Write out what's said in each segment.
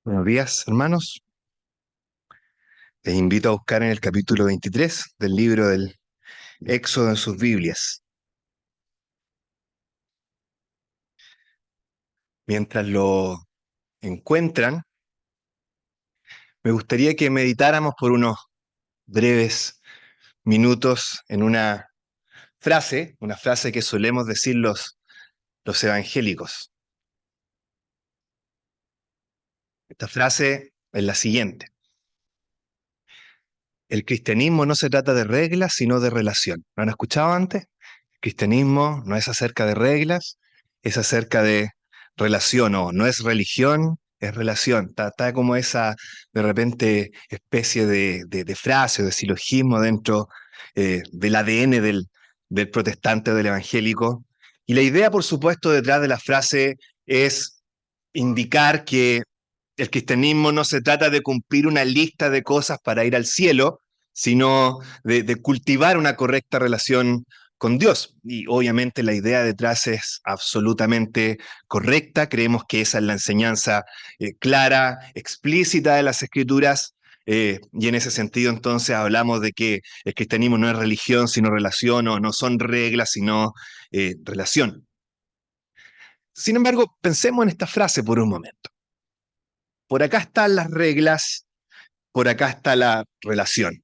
Buenos días, hermanos. Les invito a buscar en el capítulo 23 del libro del Éxodo en sus Biblias. Mientras lo encuentran, me gustaría que meditáramos por unos breves minutos en una frase que solemos decir los evangélicos. Esta frase es la siguiente: el cristianismo no se trata de reglas, sino de relación. ¿Lo han escuchado antes? El cristianismo no es acerca de reglas, es acerca de relación, o no es religión, es relación. Está como esa, de repente, especie de frase o de silogismo dentro del ADN del protestante o del evangélico. Y la idea, por supuesto, detrás de la frase es indicar que el cristianismo no se trata de cumplir una lista de cosas para ir al cielo, sino de cultivar una correcta relación con Dios. Y obviamente la idea detrás es absolutamente correcta. Creemos que esa es la enseñanza clara, explícita de las Escrituras. Y en ese sentido, entonces, hablamos de que el cristianismo no es religión, sino relación, o no son reglas, sino relación. Sin embargo, pensemos en esta frase por un momento. Por acá están las reglas, por acá está la relación.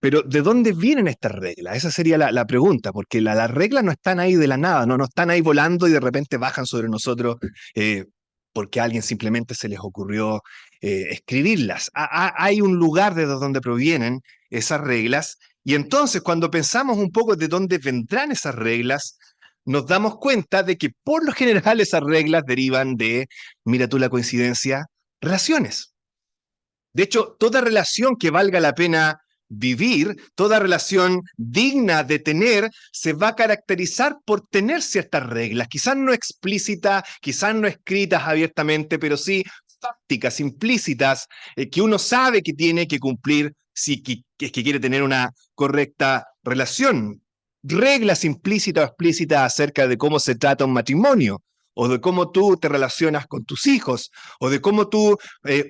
Pero ¿de dónde vienen estas reglas? Esa sería la pregunta, porque las reglas no están ahí de la nada, no están ahí volando y de repente bajan sobre nosotros eh, porque a alguien simplemente se les ocurrió escribirlas. Hay un lugar de donde provienen esas reglas, y entonces cuando pensamos un poco de dónde vendrán esas reglas, nos damos cuenta de que por lo general esas reglas derivan de, mira tú la coincidencia, relaciones. De hecho, toda relación que valga la pena vivir, toda relación digna de tener, se va a caracterizar por tener ciertas reglas, quizás no explícitas, quizás no escritas abiertamente, pero sí fácticas, implícitas, que uno sabe que tiene que cumplir si es que quiere tener una correcta relación. Reglas implícitas o explícitas acerca de cómo se trata un matrimonio, o de cómo tú te relacionas con tus hijos, o de cómo tú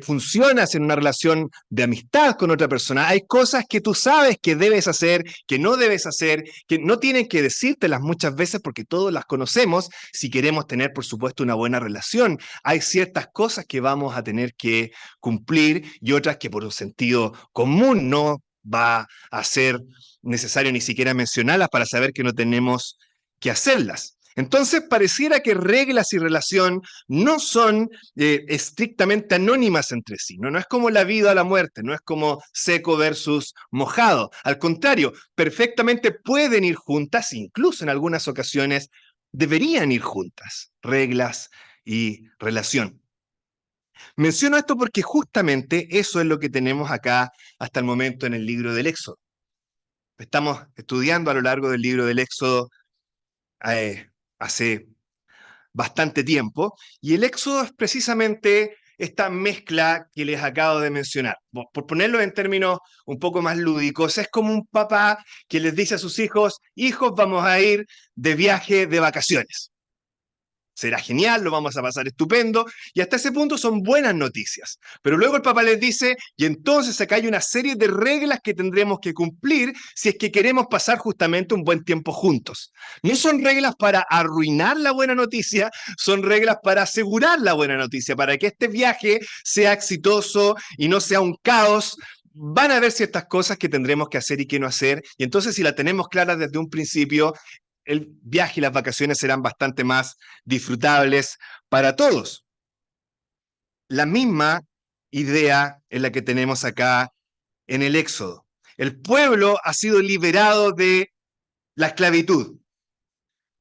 funcionas en una relación de amistad con otra persona. Hay cosas que tú sabes que debes hacer, que no debes hacer, que no tienen que decírtelas muchas veces porque todos las conocemos si queremos tener, por supuesto, una buena relación. Hay ciertas cosas que vamos a tener que cumplir y otras que por un sentido común no va a ser necesario ni siquiera mencionarlas para saber que no tenemos que hacerlas. Entonces, pareciera que reglas y relación no son estrictamente anónimas entre sí, ¿no? No es como la vida o la muerte, no es como seco versus mojado. Al contrario, perfectamente pueden ir juntas, incluso en algunas ocasiones deberían ir juntas, reglas y relación. Menciono esto porque justamente eso es lo que tenemos acá hasta el momento en el libro del Éxodo. Estamos estudiando a lo largo del libro del Éxodo hace bastante tiempo, y el éxodo es precisamente esta mezcla que les acabo de mencionar. Por ponerlo en términos un poco más lúdicos, es como un papá que les dice a sus hijos: hijos, vamos a ir de viaje de vacaciones. Será genial, lo vamos a pasar estupendo, y hasta ese punto son buenas noticias. Pero luego el papá les dice, y entonces acá hay una serie de reglas que tendremos que cumplir si es que queremos pasar justamente un buen tiempo juntos. No son reglas para arruinar la buena noticia, son reglas para asegurar la buena noticia, para que este viaje sea exitoso y no sea un caos. Van a haber ciertas cosas que tendremos que hacer y que no hacer, y entonces si la tenemos clara desde un principio, el viaje y las vacaciones serán bastante más disfrutables para todos. La misma idea es la que tenemos acá en el Éxodo. El pueblo ha sido liberado de la esclavitud.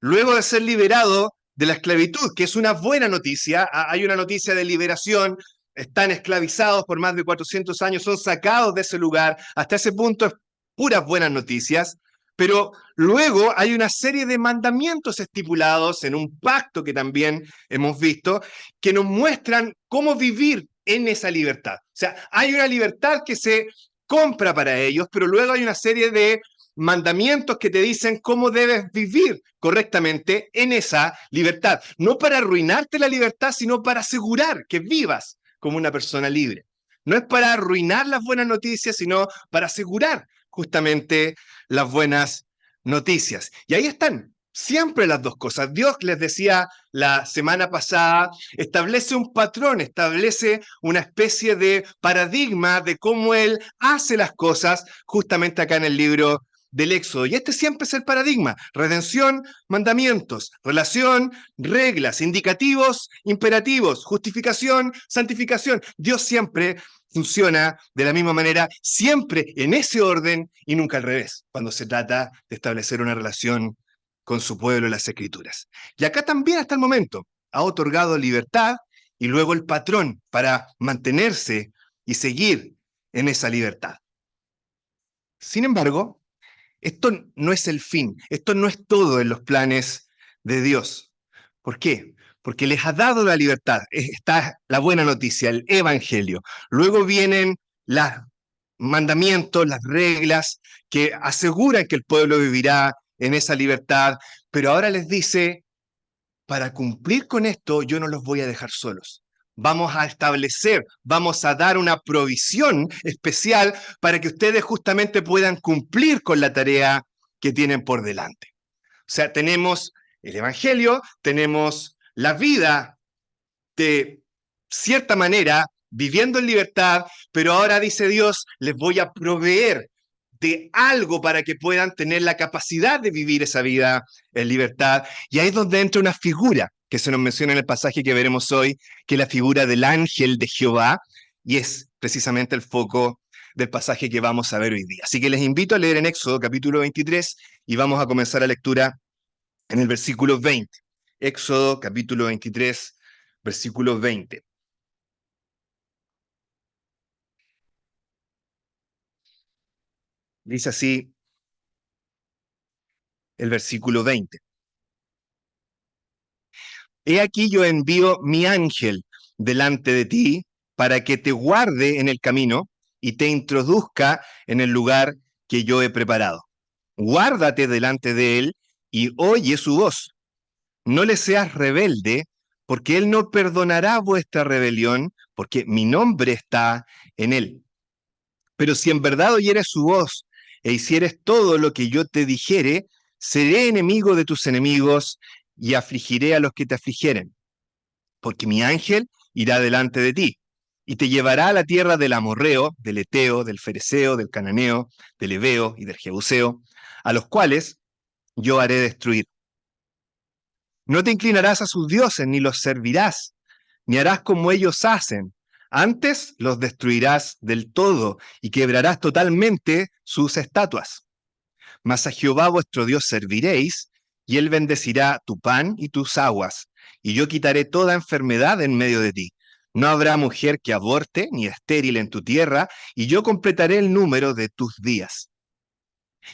Luego de ser liberado de la esclavitud, que es una buena noticia, hay una noticia de liberación, están esclavizados por más de 400 años, son sacados de ese lugar, hasta ese punto es puras buenas noticias, pero luego hay una serie de mandamientos estipulados en un pacto que también hemos visto, que nos muestran cómo vivir en esa libertad. O sea, hay una libertad que se compra para ellos, pero luego hay una serie de mandamientos que te dicen cómo debes vivir correctamente en esa libertad. No para arruinarte la libertad, sino para asegurar que vivas como una persona libre. No es para arruinar las buenas noticias, sino para asegurar justamente las buenas noticias. Y ahí están, siempre las dos cosas. Dios, les decía la semana pasada, establece un patrón, establece una especie de paradigma de cómo Él hace las cosas justamente acá en el libro del Éxodo. Y este siempre es el paradigma: redención, mandamientos; relación, reglas; indicativos, imperativos; justificación, santificación. Dios siempre funciona de la misma manera, siempre en ese orden y nunca al revés, cuando se trata de establecer una relación con su pueblo en las Escrituras. Y acá también hasta el momento ha otorgado libertad y luego el patrón para mantenerse y seguir en esa libertad. Sin embargo, esto no es el fin, esto no es todo en los planes de Dios. ¿Por qué? Porque les ha dado la libertad. Está la buena noticia, el evangelio. Luego vienen los mandamientos, las reglas que aseguran que el pueblo vivirá en esa libertad, pero ahora les dice: para cumplir con esto, yo no los voy a dejar solos. Vamos a establecer, vamos a dar una provisión especial para que ustedes justamente puedan cumplir con la tarea que tienen por delante. O sea, tenemos el evangelio, tenemos la vida de cierta manera, viviendo en libertad, pero ahora dice Dios: les voy a proveer de algo para que puedan tener la capacidad de vivir esa vida en libertad. Y ahí es donde entra una figura que se nos menciona en el pasaje que veremos hoy, que es la figura del ángel de Jehová, y es precisamente el foco del pasaje que vamos a ver hoy día. Así que les invito a leer en Éxodo capítulo 23 y vamos a comenzar la lectura en el versículo 20. Éxodo capítulo 23, versículo 20. Dice así el versículo 20. He aquí yo envío mi ángel delante de ti para que te guarde en el camino y te introduzca en el lugar que yo he preparado. Guárdate delante de él y oye su voz. No le seas rebelde, porque él no perdonará vuestra rebelión, porque mi nombre está en él. Pero si en verdad oyeres su voz e hicieres todo lo que yo te dijere, seré enemigo de tus enemigos y afligiré a los que te afligieren. Porque mi ángel irá delante de ti y te llevará a la tierra del amorreo, del eteo, del fereceo, del cananeo, del heveo y del jebuseo, a los cuales yo haré destruir. No te inclinarás a sus dioses, ni los servirás, ni harás como ellos hacen. Antes los destruirás del todo y quebrarás totalmente sus estatuas. Mas a Jehová vuestro Dios serviréis, y él bendecirá tu pan y tus aguas, y yo quitaré toda enfermedad en medio de ti. No habrá mujer que aborte ni estéril en tu tierra, y yo completaré el número de tus días.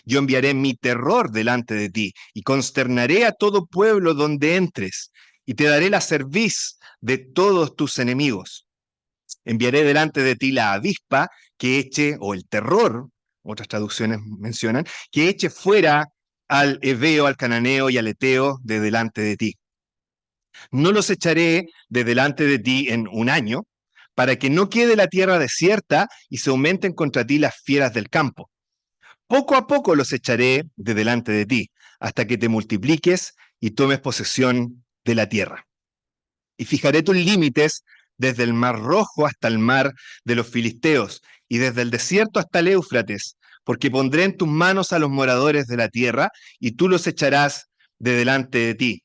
Yo enviaré mi terror delante de ti, y consternaré a todo pueblo donde entres, y te daré la cerviz de todos tus enemigos. Enviaré delante de ti la avispa que eche, o el terror, otras traducciones mencionan, que eche fuera al heveo, al cananeo y al eteo de delante de ti. No los echaré de delante de ti en un año, para que no quede la tierra desierta y se aumenten contra ti las fieras del campo. Poco a poco los echaré de delante de ti, hasta que te multipliques y tomes posesión de la tierra. Y fijaré tus límites desde el mar Rojo hasta el mar de los Filisteos, y desde el desierto hasta el Éufrates, porque pondré en tus manos a los moradores de la tierra, y tú los echarás de delante de ti.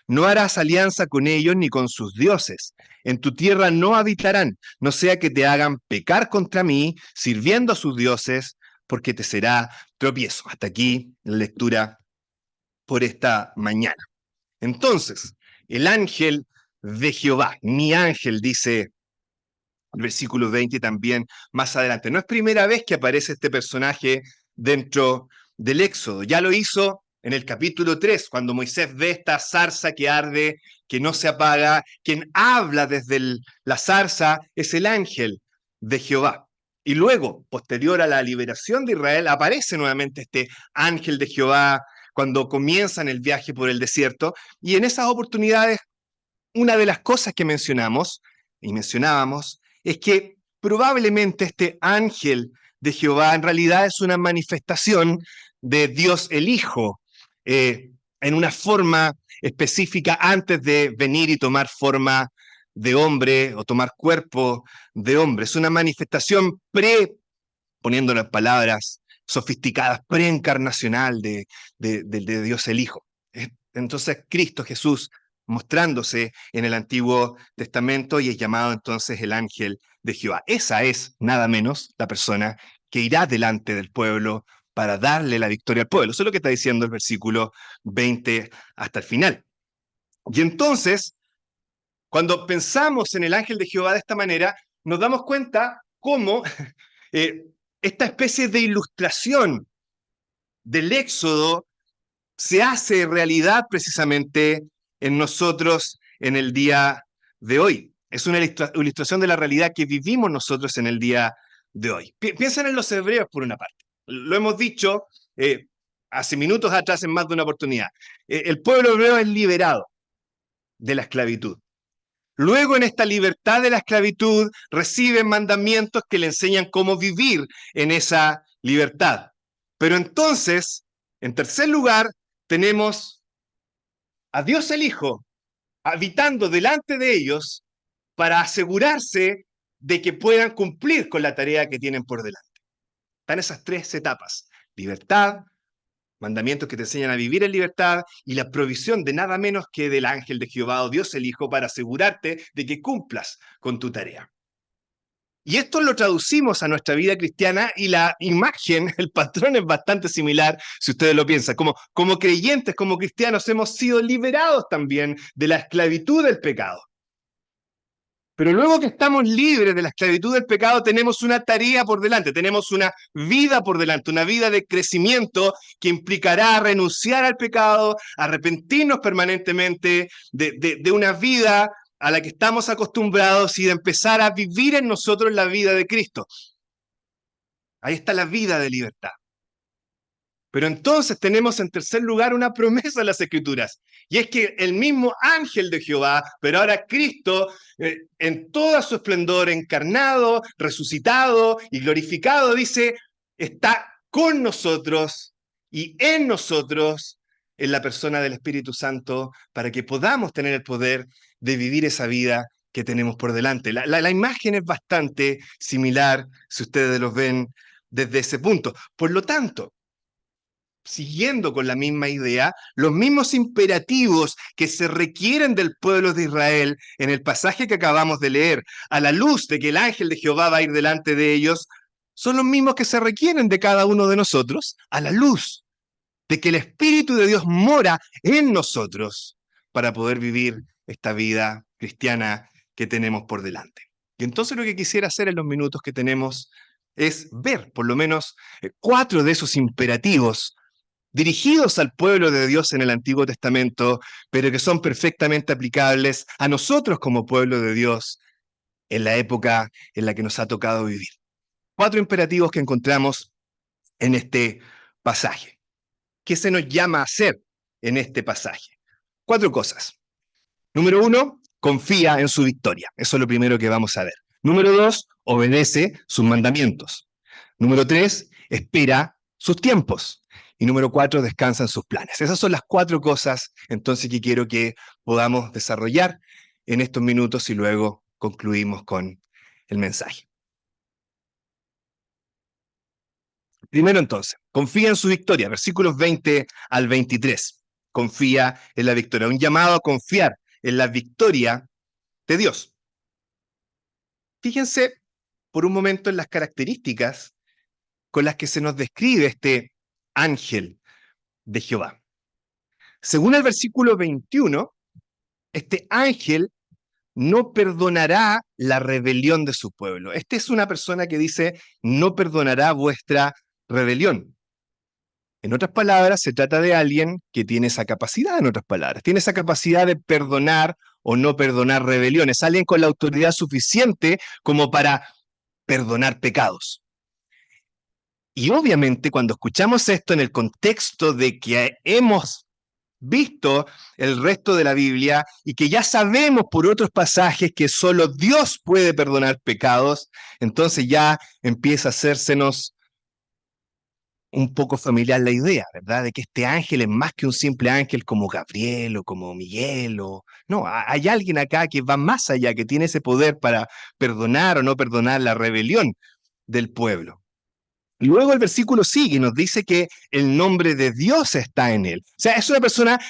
No harás alianza con ellos ni con sus dioses. En tu tierra no habitarán, no sea que te hagan pecar contra mí, sirviendo a sus dioses, porque te será tropiezo. Hasta aquí la lectura por esta mañana. Entonces, el ángel de Jehová, mi ángel, dice el versículo 20 también más adelante. No es primera vez que aparece este personaje dentro del Éxodo. Ya lo hizo en el capítulo 3, cuando Moisés ve esta zarza que arde, que no se apaga. Quien habla desde la zarza es el ángel de Jehová. Y luego, posterior a la liberación de Israel, aparece nuevamente este ángel de Jehová cuando comienzan el viaje por el desierto. Y en esas oportunidades, una de las cosas que mencionamos y mencionábamos es que probablemente este ángel de Jehová en realidad es una manifestación de Dios el Hijo, en una forma específica antes de venir y tomar forma de hombre o tomar cuerpo de hombre. Es una manifestación poniéndolo en palabras sofisticadas, preencarnacional de Dios el Hijo. Entonces Cristo Jesús mostrándose en el Antiguo Testamento y es llamado entonces el ángel de Jehová. Esa es nada menos la persona que irá delante del pueblo para darle la victoria al pueblo. Eso es lo que está diciendo el versículo 20 hasta el final. Y entonces, cuando pensamos en el ángel de Jehová de esta manera, nos damos cuenta cómo esta especie de ilustración del Éxodo se hace realidad precisamente en nosotros en el día de hoy. Es una ilustración de la realidad que vivimos nosotros en el día de hoy. Piensen en los hebreos por una parte. Lo hemos dicho hace minutos atrás en más de una oportunidad. El pueblo hebreo es liberado de la esclavitud. Luego, en esta libertad de la esclavitud, reciben mandamientos que le enseñan cómo vivir en esa libertad. Pero entonces, en tercer lugar, tenemos a Dios el Hijo habitando delante de ellos para asegurarse de que puedan cumplir con la tarea que tienen por delante. Están esas tres etapas: libertad, mandamientos que te enseñan a vivir en libertad y la provisión de nada menos que del ángel de Jehová o Dios el Hijo para asegurarte de que cumplas con tu tarea. Y esto lo traducimos a nuestra vida cristiana y la imagen, el patrón es bastante similar, si ustedes lo piensan. Como creyentes, como cristianos, hemos sido liberados también de la esclavitud del pecado. Pero luego que estamos libres de la esclavitud del pecado, tenemos una tarea por delante, tenemos una vida por delante, una vida de crecimiento que implicará renunciar al pecado, arrepentirnos permanentemente de una vida a la que estamos acostumbrados y de empezar a vivir en nosotros la vida de Cristo. Ahí está la vida de libertad. Pero entonces tenemos en tercer lugar una promesa en las Escrituras, y es que el mismo ángel de Jehová, pero ahora Cristo, en todo su esplendor, encarnado, resucitado y glorificado, dice, está con nosotros y en nosotros, en la persona del Espíritu Santo, para que podamos tener el poder de vivir esa vida que tenemos por delante. La imagen es bastante similar, si ustedes lo ven desde ese punto. Por lo tanto, siguiendo con la misma idea, los mismos imperativos que se requieren del pueblo de Israel en el pasaje que acabamos de leer, a la luz de que el ángel de Jehová va a ir delante de ellos, son los mismos que se requieren de cada uno de nosotros, a la luz de que el Espíritu de Dios mora en nosotros para poder vivir esta vida cristiana que tenemos por delante. Y entonces lo que quisiera hacer en los minutos que tenemos es ver por lo menos 4 de esos imperativos dirigidos al pueblo de Dios en el Antiguo Testamento, pero que son perfectamente aplicables a nosotros como pueblo de Dios en la época en la que nos ha tocado vivir. 4 imperativos que encontramos en este pasaje. ¿Qué se nos llama a hacer en este pasaje? 4 cosas. Número 1, confía en su victoria. Eso es lo primero que vamos a ver. Número 2, obedece sus mandamientos. Número 3, espera sus tiempos. Y número 4, descansa en sus planes. Esas son las 4 cosas, entonces, que quiero que podamos desarrollar en estos minutos y luego concluimos con el mensaje. Primero, entonces, confía en su victoria. Versículos 20 al 23. Confía en la victoria. Un llamado a confiar en la victoria de Dios. Fíjense por un momento en las características con las que se nos describe este ángel de Jehová. Según el versículo 21, este ángel no perdonará la rebelión de su pueblo. Esta es una persona que dice, no perdonará vuestra rebelión. En otras palabras, se trata de alguien que tiene esa capacidad, en otras palabras, tiene esa capacidad de perdonar o no perdonar rebeliones, alguien con la autoridad suficiente como para perdonar pecados. Y obviamente cuando escuchamos esto en el contexto de que hemos visto el resto de la Biblia y que ya sabemos por otros pasajes que solo Dios puede perdonar pecados, entonces ya empieza a hacérsenos un poco familiar la idea, ¿verdad? De que este ángel es más que un simple ángel como Gabriel o como Miguel o... No, hay alguien acá que va más allá, que tiene ese poder para perdonar o no perdonar la rebelión del pueblo. Luego el versículo sigue y nos dice que el nombre de Dios está en él. O sea, es una persona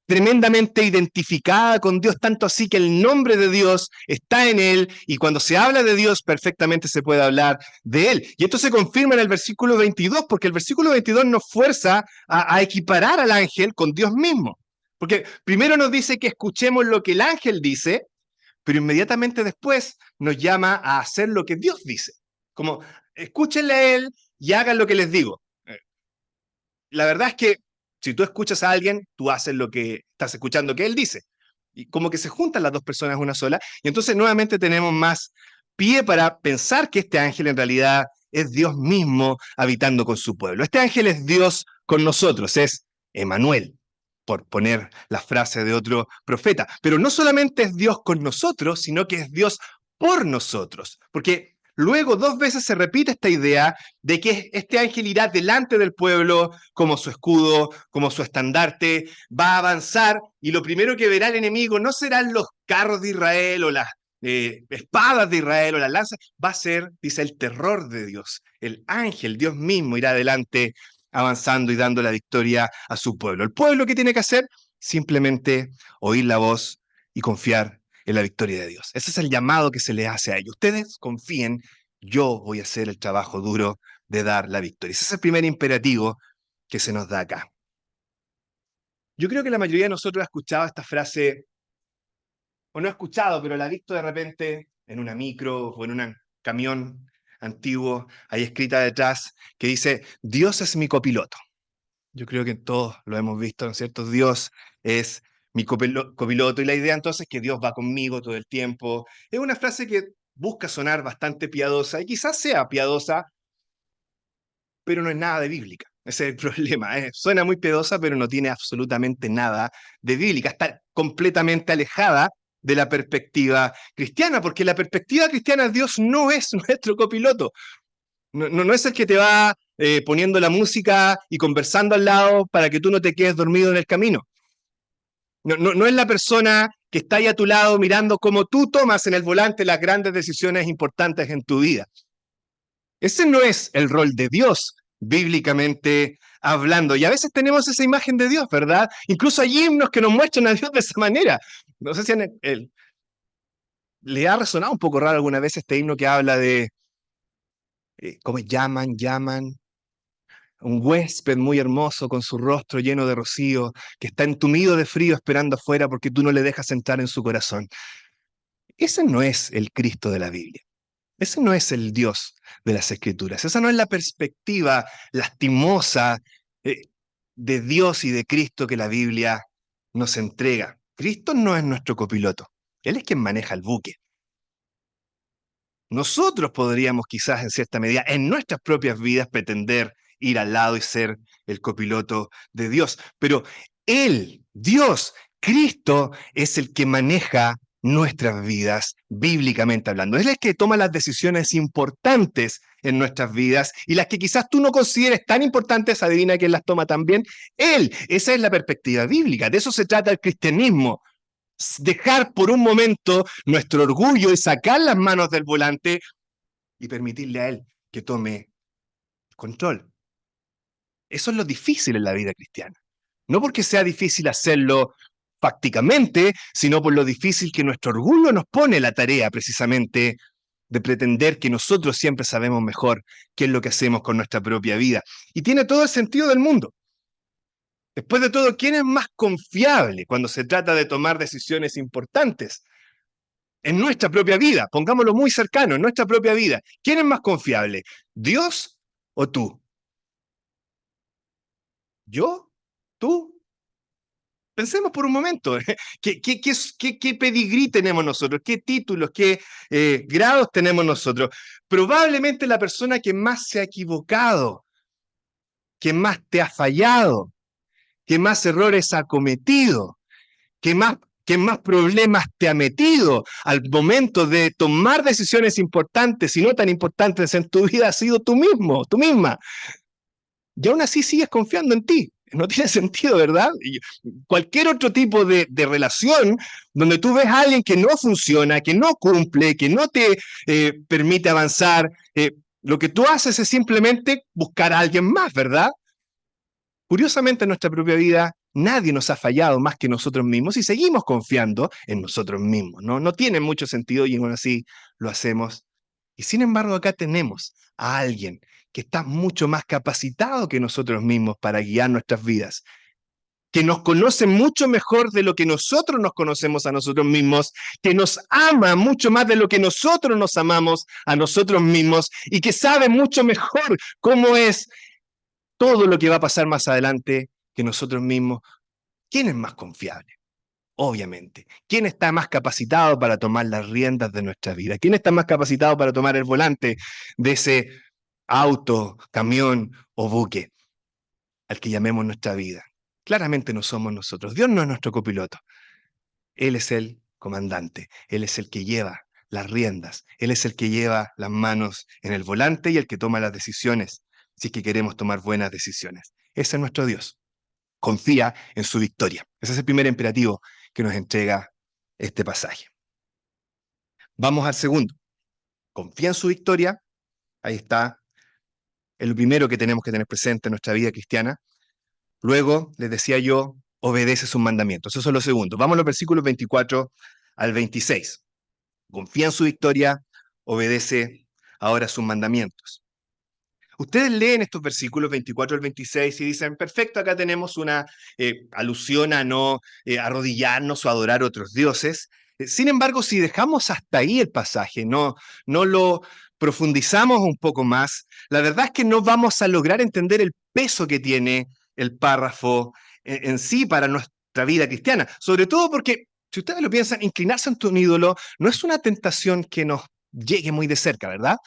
tremendamente identificada con Dios, tanto así que el nombre de Dios está en él y cuando se habla de Dios perfectamente se puede hablar de él. Y esto se confirma en el versículo 22, porque el versículo 22 nos fuerza a equiparar al ángel con Dios mismo. Porque primero nos dice que escuchemos lo que el ángel dice, pero inmediatamente después nos llama a hacer lo que Dios dice. Como, escúchenle a él y hagan lo que les digo. La verdad es que si tú escuchas a alguien, tú haces lo que estás escuchando que él dice. Y como que se juntan las dos personas una sola, y entonces nuevamente tenemos más pie para pensar que este ángel en realidad es Dios mismo habitando con su pueblo. Este ángel es Dios con nosotros, es Emanuel, por poner la frase de otro profeta. Pero no solamente es Dios con nosotros, sino que es Dios por nosotros. Porque luego 2 veces se repite esta idea de que este ángel irá delante del pueblo como su escudo, como su estandarte, va a avanzar y lo primero que verá el enemigo no serán los carros de Israel o las espadas de Israel o las lanzas, va a ser, dice, el terror de Dios. El ángel, Dios mismo, irá adelante avanzando y dando la victoria a su pueblo. ¿El pueblo qué tiene que hacer? Simplemente oír la voz y confiar en la victoria de Dios. Ese es el llamado que se le hace a ellos. Ustedes confíen, yo voy a hacer el trabajo duro de dar la victoria. Ese es el primer imperativo que se nos da acá. Yo creo que la mayoría de nosotros ha escuchado esta frase, o no ha escuchado, pero la ha visto de repente en una micro o en un camión antiguo, ahí escrita detrás, que dice, Dios es mi copiloto. Yo creo que todos lo hemos visto, ¿no es cierto? Dios es mi copiloto y la idea entonces es que Dios va conmigo todo el tiempo. Es una frase que busca sonar bastante piadosa y quizás sea piadosa, pero no es nada de bíblica. Ese es el problema. Suena muy piadosa, pero no tiene absolutamente nada de bíblica. Está completamente alejada de la perspectiva cristiana, porque la perspectiva cristiana, Dios no es nuestro copiloto. No es el que te va poniendo la música y conversando al lado para que tú no te quedes dormido en el camino. No es la persona que está ahí a tu lado mirando cómo tú tomas en el volante las grandes decisiones importantes en tu vida. Ese no es el rol de Dios, bíblicamente hablando. Y a veces tenemos esa imagen de Dios, ¿verdad? Incluso hay himnos que nos muestran a Dios de esa manera. No sé si le ha resonado un poco raro alguna vez este himno que habla de cómo llaman, un huésped muy hermoso con su rostro lleno de rocío, que está entumido de frío esperando afuera porque tú no le dejas entrar en su corazón. Ese no es el Cristo de la Biblia. Ese no es el Dios de las Escrituras. Esa no es la perspectiva lastimosa eh, de Dios y de Cristo que la Biblia nos entrega. Cristo no es nuestro copiloto. Él es quien maneja el buque. Nosotros podríamos quizás en cierta medida en nuestras propias vidas pretender ir al lado y ser el copiloto de Dios, pero Él, Dios, Cristo, es el que maneja nuestras vidas bíblicamente hablando. Él es el que toma las decisiones importantes en nuestras vidas y las que quizás tú no consideres tan importantes, adivina quién las toma también. Él, esa es la perspectiva bíblica. De eso se trata el cristianismo, dejar por un momento nuestro orgullo y sacar las manos del volante y permitirle a Él que tome control. Eso es lo difícil en la vida cristiana. No porque sea difícil hacerlo fácticamente, sino por lo difícil que nuestro orgullo nos pone la tarea precisamente de pretender que nosotros siempre sabemos mejor qué es lo que hacemos con nuestra propia vida. Y tiene todo el sentido del mundo. Después de todo, ¿quién es más confiable cuando se trata de tomar decisiones importantes? En nuestra propia vida, pongámoslo muy cercano, en nuestra propia vida. ¿Quién es más confiable? ¿Dios o tú? ¿Yo? ¿Tú? Pensemos por un momento, ¿qué pedigrí tenemos nosotros? ¿Qué títulos, qué grados tenemos nosotros? Probablemente la persona que más se ha equivocado, que más te ha fallado, que más errores ha cometido, que más, que más problemas te ha metido al momento de tomar decisiones importantes y no tan importantes en tu vida, ha sido tú mismo, tú misma. Y aún así sigues confiando en ti. No tiene sentido, ¿verdad? Cualquier otro tipo de relación donde tú ves a alguien que no funciona, que no cumple, que no te permite avanzar, lo que tú haces es simplemente buscar a alguien más, ¿verdad? Curiosamente, en nuestra propia vida, nadie nos ha fallado más que nosotros mismos y seguimos confiando en nosotros mismos. No tiene mucho sentido y aún así lo hacemos. Y sin embargo, acá tenemos a alguien que está mucho más capacitado que nosotros mismos para guiar nuestras vidas, que nos conoce mucho mejor de lo que nosotros nos conocemos a nosotros mismos, que nos ama mucho más de lo que nosotros nos amamos a nosotros mismos y que sabe mucho mejor cómo es todo lo que va a pasar más adelante que nosotros mismos. ¿Quién es más confiable? Obviamente. ¿Quién está más capacitado para tomar las riendas de nuestra vida? ¿Quién está más capacitado para tomar el volante de ese auto, camión o buque al que llamemos nuestra vida? Claramente no somos nosotros. Dios no es nuestro copiloto. Él es el comandante. Él es el que lleva las riendas. Él es el que lleva las manos en el volante y el que toma las decisiones, si es que queremos tomar buenas decisiones. Ese es nuestro Dios. Confía en su victoria. Ese es el primer imperativo que nos entrega este pasaje. Vamos al segundo. Confía en su victoria. Ahí está. Es lo primero que tenemos que tener presente en nuestra vida cristiana. Luego, les decía yo, obedece sus mandamientos. Eso es lo segundo. Vamos a los versículos 24 al 26. Confía en su victoria, obedece ahora sus mandamientos. Ustedes leen estos versículos 24 al 26 y dicen, perfecto, acá tenemos una alusión a no arrodillarnos o adorar a otros dioses. Sin embargo, si dejamos hasta ahí el pasaje, no lo profundizamos un poco más, la verdad es que no vamos a lograr entender el peso que tiene el párrafo en sí para nuestra vida cristiana. Sobre todo porque, si ustedes lo piensan, inclinarse ante un ídolo no es una tentación que nos llegue muy de cerca, ¿verdad?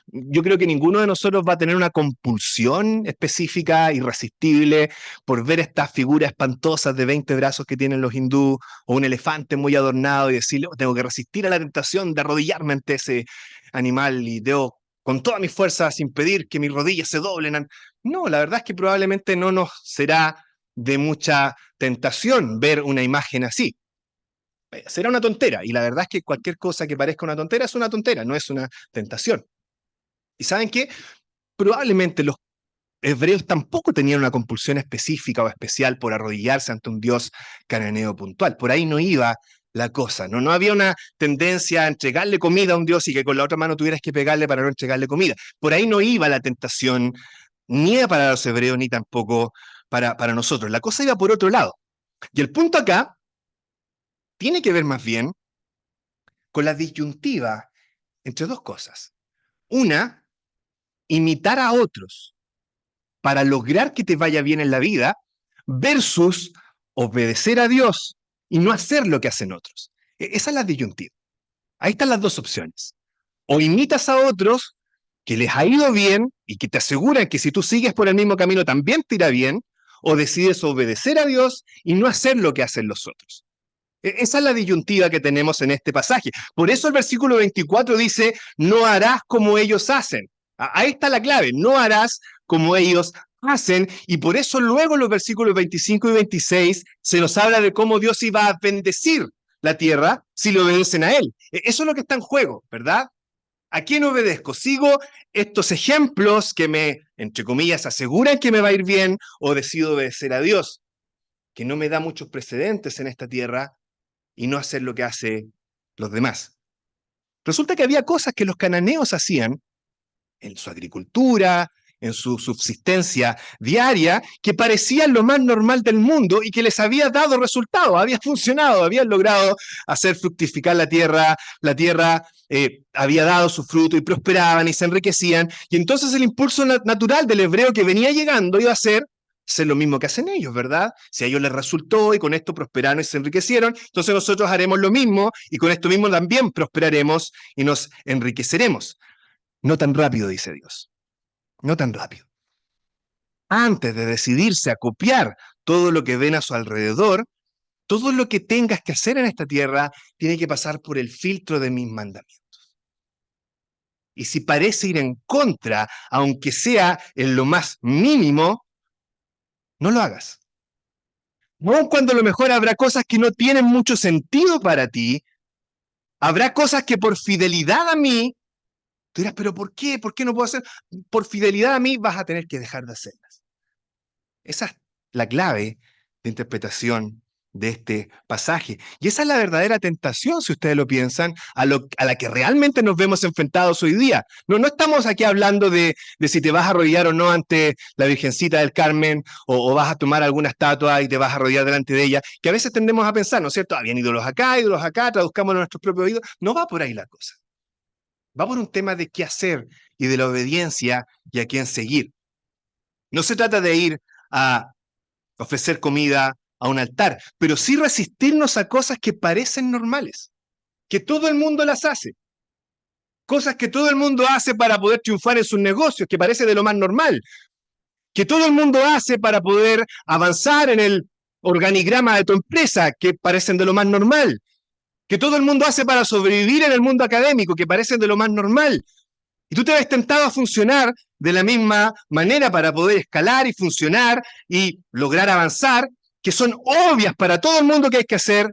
Yo creo que ninguno de nosotros va a tener una compulsión específica, irresistible, por ver estas figuras espantosas de 20 brazos que tienen los hindúes, o un elefante muy adornado y decirle, oh, tengo que resistir a la tentación de arrodillarme ante ese animal y debo con todas mis fuerzas impedir que mis rodillas se doblen. No, la verdad es que probablemente no nos será de mucha tentación ver una imagen así. Será una tontera, y la verdad es que cualquier cosa que parezca una tontera, no es una tentación. ¿Y saben qué? Probablemente los hebreos tampoco tenían una compulsión específica o especial por arrodillarse ante un dios cananeo puntual. Por ahí no iba la cosa, no había una tendencia a entregarle comida a un dios y que con la otra mano tuvieras que pegarle para no entregarle comida. Por ahí no iba la tentación, ni para los hebreos, ni tampoco para nosotros. La cosa iba por otro lado. Y el punto acá tiene que ver más bien con la disyuntiva entre dos cosas. Una, imitar a otros para lograr que te vaya bien en la vida, versus obedecer a Dios y no hacer lo que hacen otros. Esa es la disyuntiva. Ahí están las dos opciones. O imitas a otros que les ha ido bien y que te aseguran que si tú sigues por el mismo camino también te irá bien, o decides obedecer a Dios y no hacer lo que hacen los otros. Esa es la disyuntiva que tenemos en este pasaje. Por eso el versículo 24 dice, no harás como ellos hacen. Ahí está la clave, no harás como ellos hacen, y por eso luego en los versículos 25 y 26 se nos habla de cómo Dios iba a bendecir la tierra si le obedecen a Él. Eso es lo que está en juego, ¿verdad? ¿A quién obedezco? ¿Sigo estos ejemplos que me, entre comillas, aseguran que me va a ir bien, o decido obedecer a Dios, que no me da muchos precedentes en esta tierra, y no hacer lo que hacen los demás? Resulta que había cosas que los cananeos hacían en su agricultura, en su subsistencia diaria, que parecían lo más normal del mundo y que les había dado resultado, había funcionado, habían logrado hacer fructificar la tierra había dado su fruto y prosperaban y se enriquecían, y entonces el impulso natural del hebreo que venía llegando iba a ser hacer lo mismo que hacen ellos, ¿verdad? Si a ellos les resultó y con esto prosperaron y se enriquecieron, entonces nosotros haremos lo mismo y con esto mismo también prosperaremos y nos enriqueceremos. No tan rápido, dice Dios. No tan rápido. Antes de decidirse a copiar todo lo que ven a su alrededor, todo lo que tengas que hacer en esta tierra tiene que pasar por el filtro de mis mandamientos. Y si parece ir en contra, aunque sea en lo más mínimo, no lo hagas. Aun cuando a lo mejor habrá cosas que no tienen mucho sentido para ti, habrá cosas que por fidelidad a mí, tú dirás, pero ¿por qué? ¿Por qué no puedo hacer? Por fidelidad a mí vas a tener que dejar de hacerlas. Esa es la clave de interpretación de este pasaje. Y esa es la verdadera tentación, si ustedes lo piensan, a la que realmente nos vemos enfrentados hoy día. No estamos aquí hablando de si te vas a arrodillar o no ante la Virgencita del Carmen o vas a tomar alguna estatua y te vas a arrodillar delante de ella, que a veces tendemos a pensar, ¿no es cierto? Habían ídolos acá, traduzcamos nuestros propios ídolos. No va por ahí la cosa. Va por un tema de qué hacer y de la obediencia y a quién seguir. No se trata de ir a ofrecer comida a un altar, pero sí resistirnos a cosas que parecen normales, que todo el mundo las hace, cosas que todo el mundo hace para poder triunfar en sus negocios, que parece de lo más normal, que todo el mundo hace para poder avanzar en el organigrama de tu empresa, que parecen de lo más normal, que todo el mundo hace para sobrevivir en el mundo académico, que parecen de lo más normal. Y tú te ves tentado a funcionar de la misma manera para poder escalar y funcionar y lograr avanzar, que son obvias para todo el mundo que hay que hacer,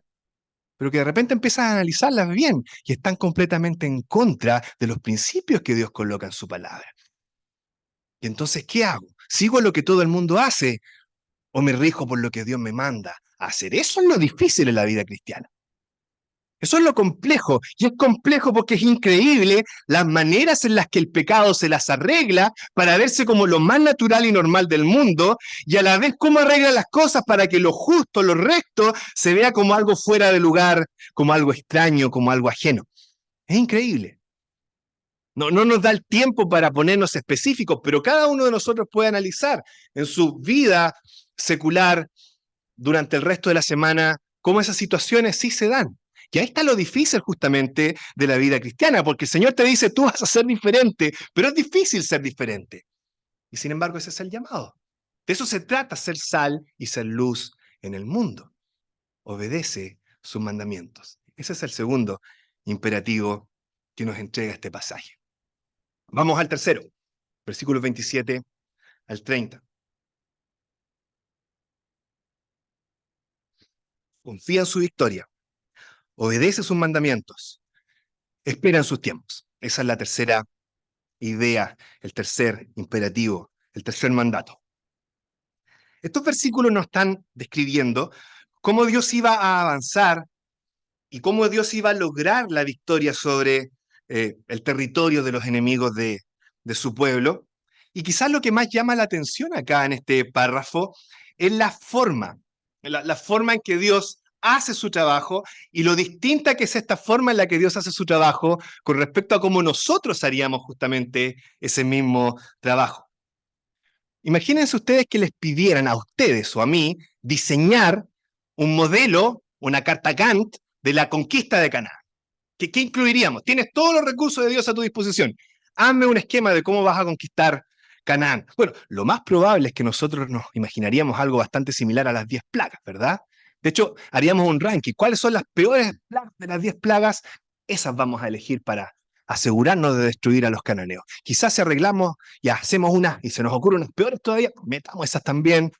pero que de repente empiezas a analizarlas bien y están completamente en contra de los principios que Dios coloca en su palabra. Y entonces, ¿qué hago? ¿Sigo lo que todo el mundo hace o me rijo por lo que Dios me manda a hacer? Eso es lo difícil en la vida cristiana. Eso es lo complejo, y es complejo porque es increíble las maneras en las que el pecado se las arregla para verse como lo más natural y normal del mundo, y a la vez cómo arregla las cosas para que lo justo, lo recto, se vea como algo fuera de lugar, como algo extraño, como algo ajeno. Es increíble. No nos da el tiempo para ponernos específicos, pero cada uno de nosotros puede analizar en su vida secular durante el resto de la semana cómo esas situaciones sí se dan. Y ahí está lo difícil justamente de la vida cristiana, porque el Señor te dice, tú vas a ser diferente, pero es difícil ser diferente. Y sin embargo, ese es el llamado. De eso se trata, ser sal y ser luz en el mundo. Obedece sus mandamientos. Ese es el segundo imperativo que nos entrega este pasaje. Vamos al tercero, versículos 27 al 30. Confía en su victoria, obedece sus mandamientos, espera en sus tiempos. Esa es la tercera idea, el tercer imperativo, el tercer mandato. Estos versículos nos están describiendo cómo Dios iba a avanzar y cómo Dios iba a lograr la victoria sobre el territorio de los enemigos de su pueblo. Y quizás lo que más llama la atención acá en este párrafo es la forma en que Dios hace su trabajo y lo distinta que es esta forma en la que Dios hace su trabajo con respecto a cómo nosotros haríamos justamente ese mismo trabajo. Imagínense ustedes que les pidieran a ustedes o a mí diseñar un modelo, una carta Gantt de la conquista de Canaán. ¿Qué incluiríamos? Tienes todos los recursos de Dios a tu disposición. Hazme un esquema de cómo vas a conquistar Canaán. Bueno, lo más probable es que nosotros nos imaginaríamos algo bastante similar a las 10 plagas, ¿verdad? De hecho, haríamos un ranking. ¿Cuáles son las peores plagas de las 10 plagas? Esas vamos a elegir para asegurarnos de destruir a los cananeos. Quizás si arreglamos y hacemos unas y se nos ocurren unas peores todavía, metamos esas también.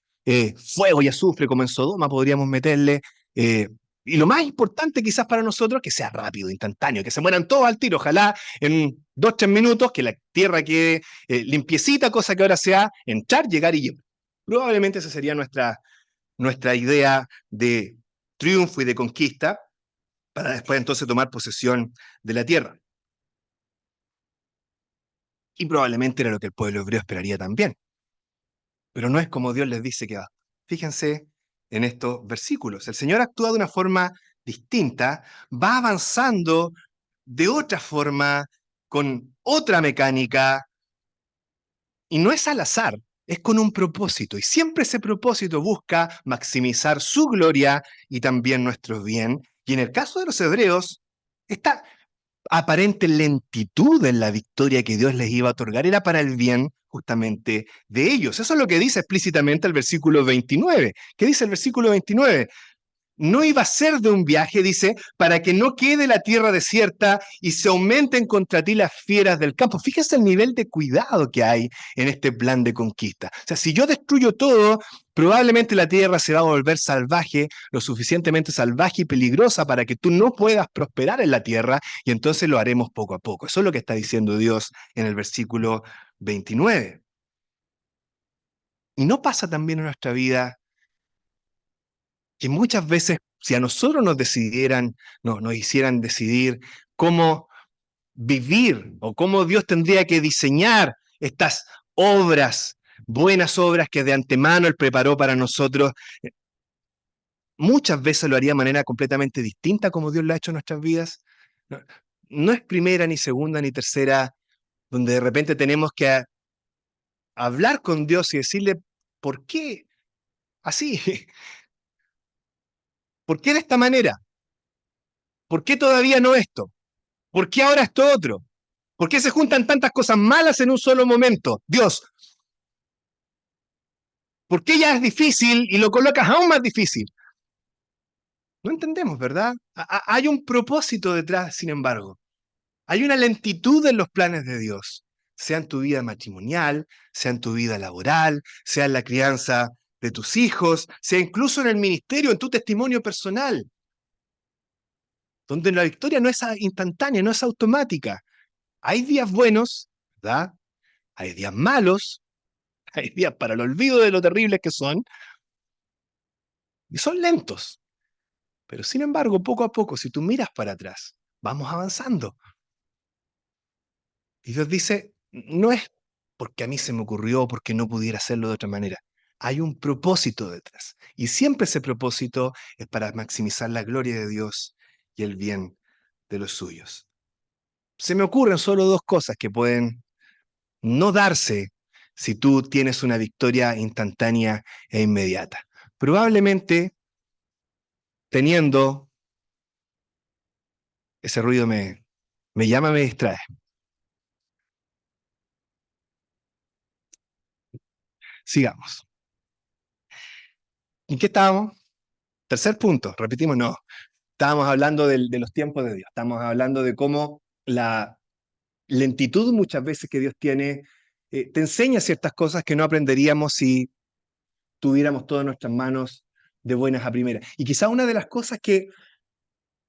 Fuego y azufre como en Sodoma podríamos meterle. Y lo más importante quizás para nosotros, que sea rápido, instantáneo, que se mueran todos al tiro. Ojalá en 2-3 minutos que la tierra quede limpiecita, cosa que ahora sea entrar, llegar y llevar. Probablemente esa sería nuestra idea de triunfo y de conquista para después entonces tomar posesión de la tierra. Y probablemente era lo que el pueblo hebreo esperaría también. Pero no es como Dios les dice que va. Fíjense en estos versículos. El Señor actúa de una forma distinta, va avanzando de otra forma, con otra mecánica, y no es al azar. es con un propósito, y siempre ese propósito busca maximizar su gloria y también nuestro bien. Y en el caso de los hebreos, esta aparente lentitud en la victoria que Dios les iba a otorgar era para el bien justamente de ellos. Eso es lo que dice explícitamente el versículo 29. ¿Qué dice el versículo 29? No iba a ser de un viaje, dice, para que no quede la tierra desierta y se aumenten contra ti las fieras del campo. Fíjese el nivel de cuidado que hay en este plan de conquista. O sea, si yo destruyo todo, probablemente la tierra se va a volver salvaje, lo suficientemente salvaje y peligrosa para que tú no puedas prosperar en la tierra, y entonces lo haremos poco a poco. Eso es lo que está diciendo Dios en el versículo 29. Y no pasa también en nuestra vida que muchas veces, si a nosotros nos decidieran, nos hicieran decidir cómo vivir o cómo Dios tendría que diseñar estas obras, buenas obras que de antemano Él preparó para nosotros, muchas veces lo haría de manera completamente distinta como Dios lo ha hecho en nuestras vidas. No, no es primera, ni segunda, ni tercera, donde de repente tenemos que hablar con Dios y decirle, ¿por qué así? ¿Por qué de esta manera? ¿Por qué todavía no esto? ¿Por qué ahora esto otro? ¿Por qué se juntan tantas cosas malas en un solo momento? Dios, ¿por qué ya es difícil y lo colocas aún más difícil? No entendemos, ¿verdad? Hay un propósito detrás, sin embargo. Hay una lentitud en los planes de Dios, sea en tu vida matrimonial, sea en tu vida laboral, sea en la crianza de tus hijos, sea incluso en el ministerio, en tu testimonio personal, donde la victoria no es instantánea, no es automática. Hay días buenos, ¿verdad? Hay días malos, hay días para el olvido de lo terribles que son, y son lentos. Pero sin embargo, poco a poco, si tú miras para atrás, vamos avanzando. Y Dios dice, no es porque a mí se me ocurrió, porque no pudiera hacerlo de otra manera. Hay un propósito detrás. Y siempre ese propósito es para maximizar la gloria de Dios y el bien de los suyos. Se me ocurren solo dos cosas que pueden no darse si tú tienes una victoria instantánea e inmediata. Probablemente teniendo ese ruido me llama, me distrae. Sigamos. ¿En qué estábamos? Tercer punto, repetimos, no. Estábamos hablando de los tiempos de Dios. Estamos hablando de cómo la lentitud muchas veces que Dios tiene te enseña ciertas cosas que no aprenderíamos si tuviéramos todo en nuestras manos de buenas a primeras. Y quizá una de las cosas que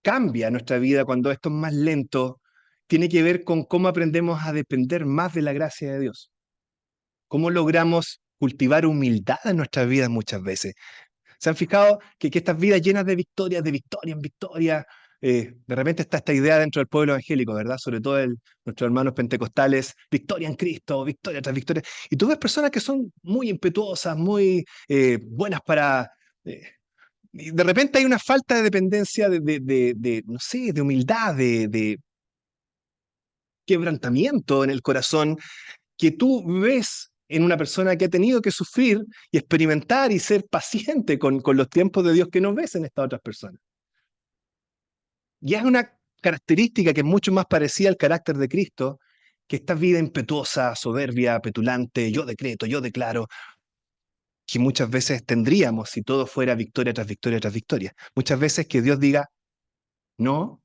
cambia nuestra vida cuando esto es más lento tiene que ver con cómo aprendemos a depender más de la gracia de Dios. Cómo logramos cultivar humildad en nuestras vidas muchas veces. ¿Se han fijado que estas vidas llenas de victoria en victoria, de repente está esta idea dentro del pueblo evangélico, ¿verdad? Sobre todo nuestros hermanos pentecostales, victoria en Cristo, victoria tras victoria. Y tú ves personas que son muy impetuosas, muy buenas para... y de repente hay una falta de dependencia no sé, de humildad, de quebrantamiento en el corazón que tú ves en una persona que ha tenido que sufrir y experimentar y ser paciente con los tiempos de Dios que no ves en estas otras personas. Y es una característica que es mucho más parecida al carácter de Cristo, que esta vida impetuosa, soberbia, petulante, yo decreto, yo declaro, que muchas veces tendríamos si todo fuera victoria tras victoria tras victoria. Muchas veces que Dios diga, no,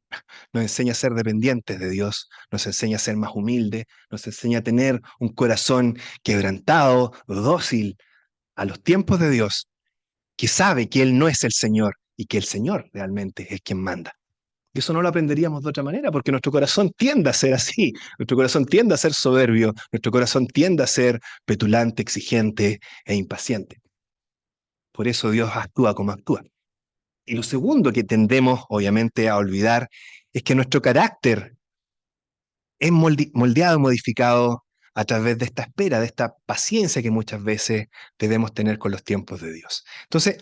nos enseña a ser dependientes de Dios, nos enseña a ser más humildes, nos enseña a tener un corazón quebrantado, dócil a los tiempos de Dios, que sabe que Él no es el Señor y que el Señor realmente es quien manda. Y eso no lo aprenderíamos de otra manera, porque nuestro corazón tiende a ser así, nuestro corazón tiende a ser soberbio, nuestro corazón tiende a ser petulante, exigente e impaciente. Por eso Dios actúa como actúa. Y lo segundo que tendemos, obviamente, a olvidar es que nuestro carácter es moldeado, modificado a través de esta espera, de esta paciencia que muchas veces debemos tener con los tiempos de Dios. Entonces,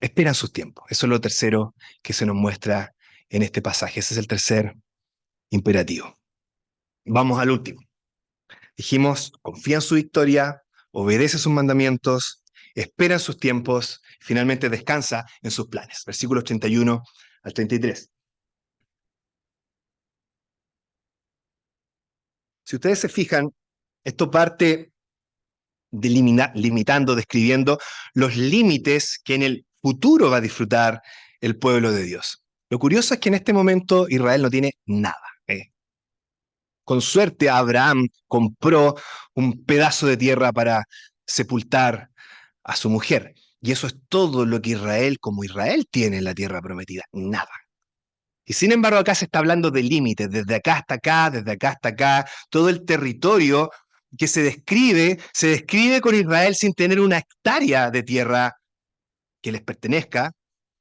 esperan sus tiempos. Eso es lo tercero que se nos muestra en este pasaje. Ese es el tercer imperativo. Vamos al último. Dijimos, confía en su victoria, obedece sus mandamientos, espera en sus tiempos, finalmente descansa en sus planes. Versículos 31 al 33. Si ustedes se fijan, esto parte limitando, describiendo los límites que en el futuro va a disfrutar el pueblo de Dios. Lo curioso es que en este momento Israel no tiene nada. Con suerte Abraham compró un pedazo de tierra para sepultar a su mujer. Y eso es todo lo que Israel, como Israel, tiene en la tierra prometida. Nada. Y sin embargo acá se está hablando de límites, desde acá hasta acá, desde acá hasta acá, todo el territorio que se describe con Israel sin tener una hectárea de tierra que les pertenezca,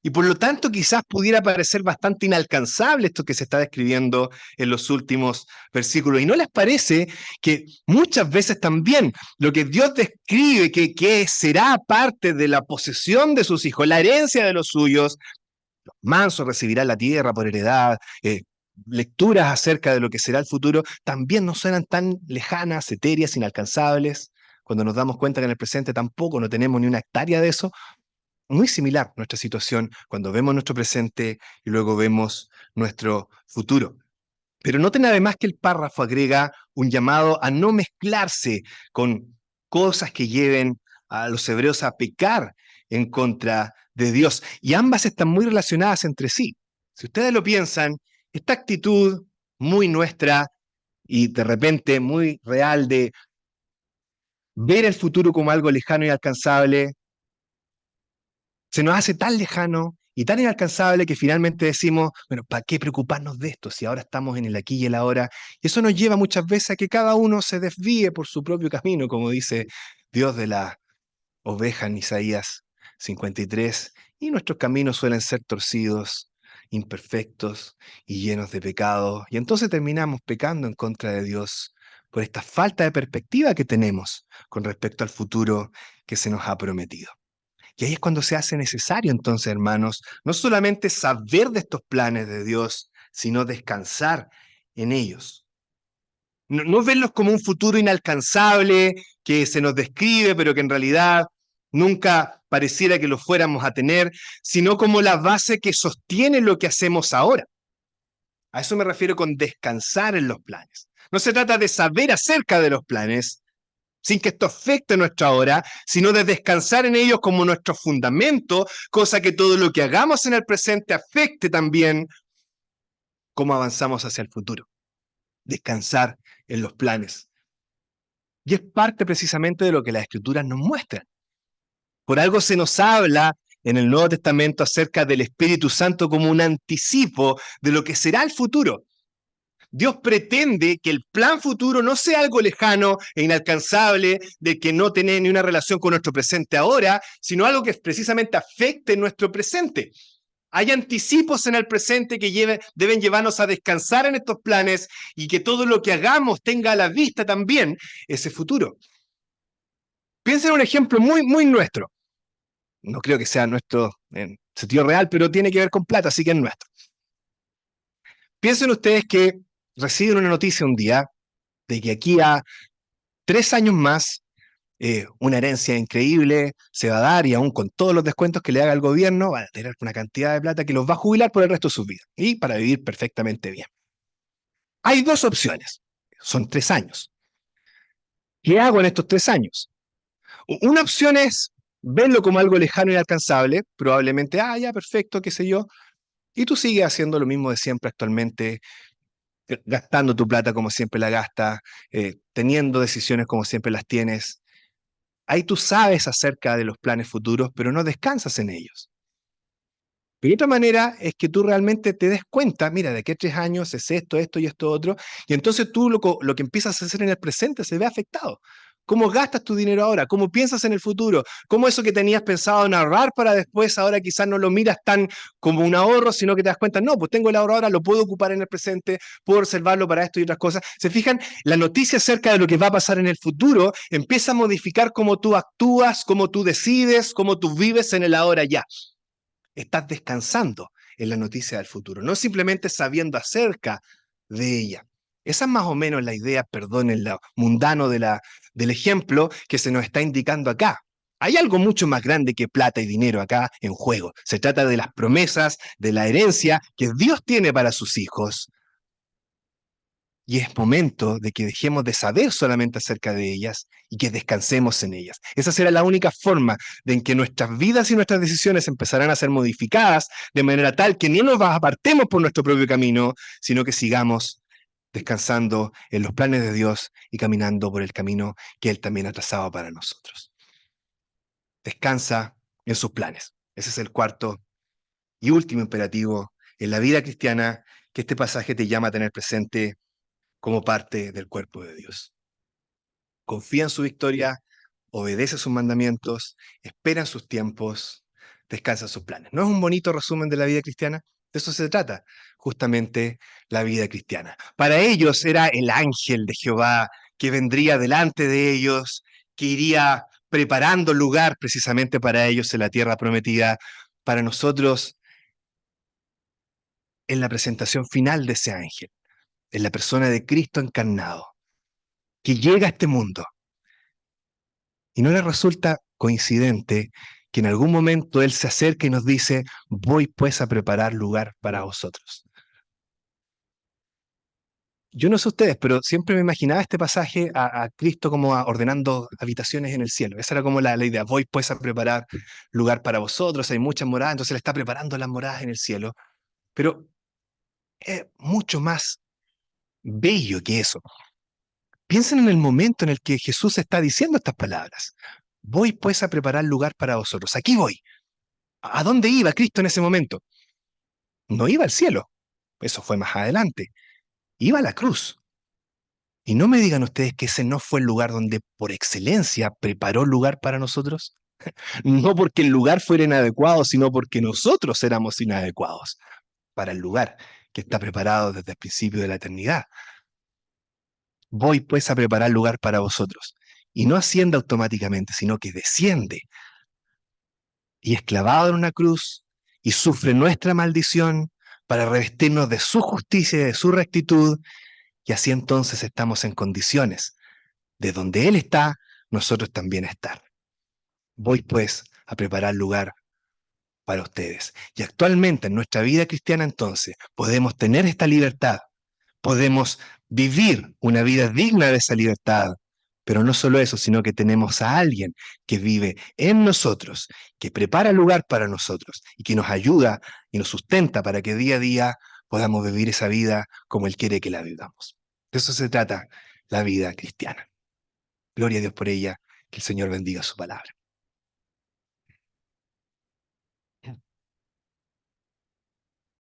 y por lo tanto quizás pudiera parecer bastante inalcanzable esto que se está describiendo en los últimos versículos. ¿Y no les parece que muchas veces también lo que Dios describe que será parte de la posesión de sus hijos, la herencia de los suyos, los mansos recibirán la tierra por heredad, lecturas acerca de lo que será el futuro, también no suenan tan lejanas, etéreas, inalcanzables, cuando nos damos cuenta que en el presente tampoco no tenemos ni una hectárea de eso? Muy similar nuestra situación cuando vemos nuestro presente y luego vemos nuestro futuro. Pero noten además que el párrafo agrega un llamado a no mezclarse con cosas que lleven a los hebreos a pecar en contra de Dios. Y ambas están muy relacionadas entre sí. Si ustedes lo piensan, esta actitud muy nuestra y de repente muy real de ver el futuro como algo lejano y alcanzable, se nos hace tan lejano y tan inalcanzable que finalmente decimos, bueno, ¿para qué preocuparnos de esto si ahora estamos en el aquí y el ahora? Y eso nos lleva muchas veces a que cada uno se desvíe por su propio camino, como dice Dios de la oveja en Isaías 53, y nuestros caminos suelen ser torcidos, imperfectos y llenos de pecado, y entonces terminamos pecando en contra de Dios por esta falta de perspectiva que tenemos con respecto al futuro que se nos ha prometido. Y ahí es cuando se hace necesario entonces, hermanos, no solamente saber de estos planes de Dios, sino descansar en ellos. No verlos como un futuro inalcanzable que se nos describe, pero que en realidad nunca pareciera que lo fuéramos a tener, sino como la base que sostiene lo que hacemos ahora. A eso me refiero con descansar en los planes. No se trata de saber acerca de los planes, sin que esto afecte nuestra hora, sino de descansar en ellos como nuestro fundamento, cosa que todo lo que hagamos en el presente afecte también cómo avanzamos hacia el futuro. Descansar en los planes. Y es parte precisamente de lo que las Escrituras nos muestran. Por algo se nos habla en el Nuevo Testamento acerca del Espíritu Santo como un anticipo de lo que será el futuro. Dios pretende que el plan futuro no sea algo lejano e inalcanzable, de que no tiene ni una relación con nuestro presente ahora, sino algo que precisamente afecte nuestro presente. Hay anticipos en el presente que deben llevarnos a descansar en estos planes y que todo lo que hagamos tenga a la vista también ese futuro. Piensen en un ejemplo muy, muy nuestro. No creo que sea nuestro en sentido real, pero tiene que ver con plata, así que es nuestro. Piensen ustedes que reciben una noticia un día de que aquí a 3 años más, una herencia increíble se va a dar y aún con todos los descuentos que le haga el gobierno, van a tener una cantidad de plata que los va a jubilar por el resto de sus vidas y para vivir perfectamente bien. Hay dos opciones, son 3 años. ¿Qué hago en estos 3 años? Una opción es verlo como algo lejano e inalcanzable, probablemente, ya, perfecto, qué sé yo, y tú sigues haciendo lo mismo de siempre actualmente, gastando tu plata como siempre la gastas, teniendo decisiones como siempre las tienes. Ahí tú sabes acerca de los planes futuros, pero no descansas en ellos. Pero otra manera es que tú realmente te des cuenta, mira, de aquí a 3 años es esto, esto y esto otro, y entonces tú lo que empiezas a hacer en el presente se ve afectado. ¿Cómo gastas tu dinero ahora? ¿Cómo piensas en el futuro? ¿Cómo eso que tenías pensado en ahorrar para después ahora quizás no lo miras tan como un ahorro, sino que te das cuenta, no, pues tengo el ahorro ahora, lo puedo ocupar en el presente, puedo reservarlo para esto y otras cosas? ¿Se fijan? La noticia acerca de lo que va a pasar en el futuro empieza a modificar cómo tú actúas, cómo tú decides, cómo tú vives en el ahora ya. Estás descansando en la noticia del futuro, no simplemente sabiendo acerca de ella. Esa es más o menos la idea, perdón, en lo mundano de del ejemplo que se nos está indicando acá. Hay algo mucho más grande que plata y dinero acá en juego. Se trata de las promesas, de la herencia que Dios tiene para sus hijos. Y es momento de que dejemos de saber solamente acerca de ellas y que descansemos en ellas. Esa será la única forma de en que nuestras vidas y nuestras decisiones empezarán a ser modificadas de manera tal que no nos apartemos por nuestro propio camino, sino que sigamos descansando en los planes de Dios y caminando por el camino que Él también ha trazado para nosotros. Descansa en sus planes. Ese es el cuarto y último imperativo en la vida cristiana que este pasaje te llama a tener presente como parte del cuerpo de Dios. Confía en su victoria, obedece sus mandamientos, espera en sus tiempos, descansa en sus planes. ¿No es un bonito resumen de la vida cristiana? De eso se trata justamente la vida cristiana. Para ellos era el ángel de Jehová que vendría delante de ellos, que iría preparando lugar precisamente para ellos en la tierra prometida. Para nosotros, en la presentación final de ese ángel, en la persona de Cristo encarnado, que llega a este mundo. Y no le resulta coincidente que en algún momento Él se acerque y nos dice, voy pues a preparar lugar para vosotros. Yo no sé ustedes, pero siempre me imaginaba este pasaje a Cristo como ordenando habitaciones en el cielo. Esa era como la idea, voy pues a preparar lugar para vosotros, hay muchas moradas, entonces Él está preparando las moradas en el cielo. Pero es mucho más bello que eso. Piensen en el momento en el que Jesús está diciendo estas palabras. Voy pues a preparar lugar para vosotros. Aquí voy. ¿A dónde iba Cristo en ese momento? No iba al cielo. Eso fue más adelante. Iba a la cruz. Y no me digan ustedes que ese no fue el lugar donde por excelencia preparó lugar para nosotros. No porque el lugar fuera inadecuado, sino porque nosotros éramos inadecuados para el lugar que está preparado desde el principio de la eternidad. Voy pues a preparar lugar para vosotros. Y no asciende automáticamente, sino que desciende y es clavado en una cruz y sufre nuestra maldición para revestirnos de su justicia y de su rectitud, y así entonces estamos en condiciones de donde Él está, nosotros también estar. Voy pues a preparar lugar para ustedes. Y actualmente en nuestra vida cristiana entonces podemos tener esta libertad, podemos vivir una vida digna de esa libertad. Pero no solo eso, sino que tenemos a alguien que vive en nosotros, que prepara lugar para nosotros y que nos ayuda y nos sustenta para que día a día podamos vivir esa vida como Él quiere que la vivamos. De eso se trata la vida cristiana. Gloria a Dios por ella, que el Señor bendiga su palabra.